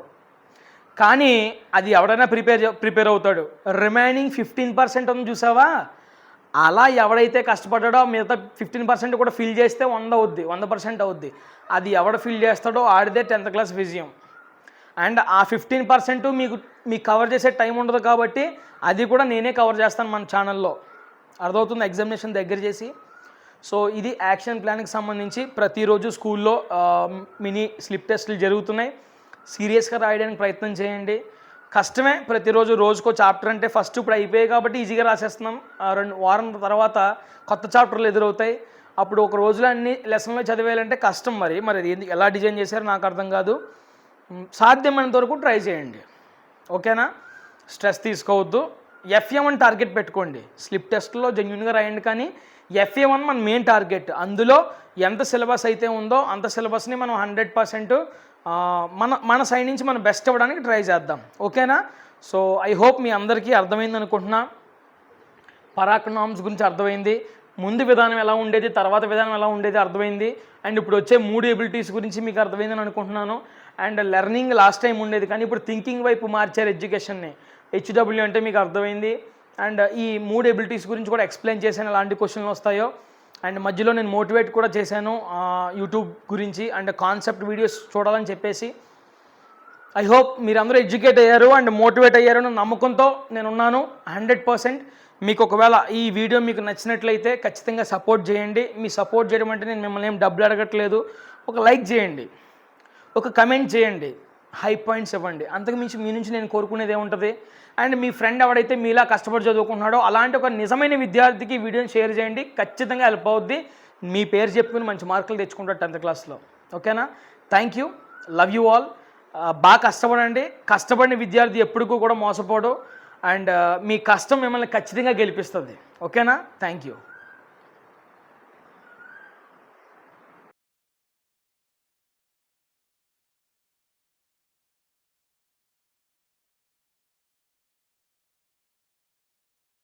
కానీ అది ఎవడైనా ప్రిపేర్ అవుతాడు. రిమైనింగ్ 15% ఉంది చూసావా, అలా ఎవడైతే కష్టపడ్డాడో మిగతా 15% కూడా ఫిల్ చేస్తే 100% అవుద్ది. అది ఎవడ ఫిల్ చేస్తాడో ఆడిదే 10th క్లాస్ విజయం. అండ్ ఆ 15% మీకు కవర్ చేసే టైం ఉండదు కాబట్టి అది కూడా నేనే కవర్ చేస్తాను మన ఛానల్లో. అర్థమవుతుంది, ఎగ్జామినేషన్ దగ్గర చేసి. సో ఇది యాక్షన్ ప్లాన్కి సంబంధించి ప్రతిరోజు స్కూల్లో మినీ స్లిప్ టెస్టులు జరుగుతున్నాయి. సీరియస్గా రాయడానికి ప్రయత్నం చేయండి. కష్టమే, ప్రతిరోజు రోజుకో చాప్టర్. అంటే ఫస్ట్ ఇప్పుడు అయిపోయాయి కాబట్టి ఈజీగా రాసేస్తున్నాం. 2 వారం తర్వాత కొత్త చాప్టర్లు ఎదురవుతాయి. అప్పుడు ఒక రోజులో అన్ని లెసన్లో చదివేయాలంటే కష్టం. మరి అది ఎలా డిజైన్ చేశారో నాకు అర్థం కాదు. సాధ్యమైనంత వరకు ట్రై చేయండి, ఓకేనా? స్ట్రెస్ తీసుకోవద్దు. FA1 టార్గెట్ పెట్టుకోండి. స్లిప్ టెస్ట్లో జెన్యున్గా రాయండి, కానీ FA1 మన మెయిన్ టార్గెట్. అందులో ఎంత సిలబస్ అయితే ఉందో అంత సిలబస్ని మనం 100% మన సైడ్ నుంచి మనం బెస్ట్ ఇవ్వడానికి ట్రై చేద్దాం, ఓకేనా? సో ఐ హోప్ మీ అందరికీ అర్థమైంది అనుకుంటున్నా. పరాక్ నామ్స్ గురించి అర్థమైంది, ముందు విధానం ఎలా ఉండేది, తర్వాత విధానం ఎలా ఉండేది అర్థమైంది. అండ్ ఇప్పుడు వచ్చే 3 ఎబిలిటీస్ గురించి మీకు అర్థమైందని అనుకుంటున్నాను. అండ్ లెర్నింగ్ లాస్ట్ టైం ఉండేది, కానీ ఇప్పుడు థింకింగ్ వైపు మార్చారు ఎడ్యుకేషన్ని. HW అంటే మీకు అర్థమైంది. అండ్ ఈ 3 ఎబిలిటీస్ గురించి కూడా ఎక్స్ప్లెయిన్ చేశాను, ఎలాంటి క్వశ్చన్లు వస్తాయో. అండ్ మధ్యలో నేను మోటివేట్ కూడా చేశాను యూట్యూబ్ గురించి, అండ్ కాన్సెప్ట్ వీడియోస్ చూడాలని చెప్పేసి. ఐ హోప్ మీరందరూ ఎడ్యుకేట్ అయ్యారు అండ్ మోటివేట్ అయ్యారు అన్న నమ్మకంతో నేనున్నాను 100%. మీకు ఒకవేళ ఈ వీడియో మీకు నచ్చినట్లయితే ఖచ్చితంగా సపోర్ట్ చేయండి. మీ సపోర్ట్ చేయడం అంటే నేను మిమ్మల్ని ఏం డబ్బులు అడగట్లేదు. ఒక లైక్ చేయండి, ఒక కమెంట్ చేయండి, హై పాయింట్స్ ఇవ్వండి. అంతకుమించి మీ నుంచి నేను కోరుకునేది ఏముంటుంది? అండ్ మీ ఫ్రెండ్ ఎవడైతే మీలా కష్టపడి చదువుకుంటున్నాడో అలాంటి ఒక నిజమైన విద్యార్థికి వీడియోని షేర్ చేయండి, ఖచ్చితంగా హెల్ప్ అవుద్ది. మీ పేరు చెప్పుకుని మంచి మార్కులు తెచ్చుకుంటారు 10th క్లాస్లో, ఓకేనా? Thank you, love you all. బాగా కష్టపడండి. కష్టపడిన విద్యార్థి ఎప్పటికూ కూడా మోసపోడు. అండ్ మీ కష్టం మిమ్మల్ని ఖచ్చితంగా గెలిపిస్తుంది, ఓకేనా? Thank you.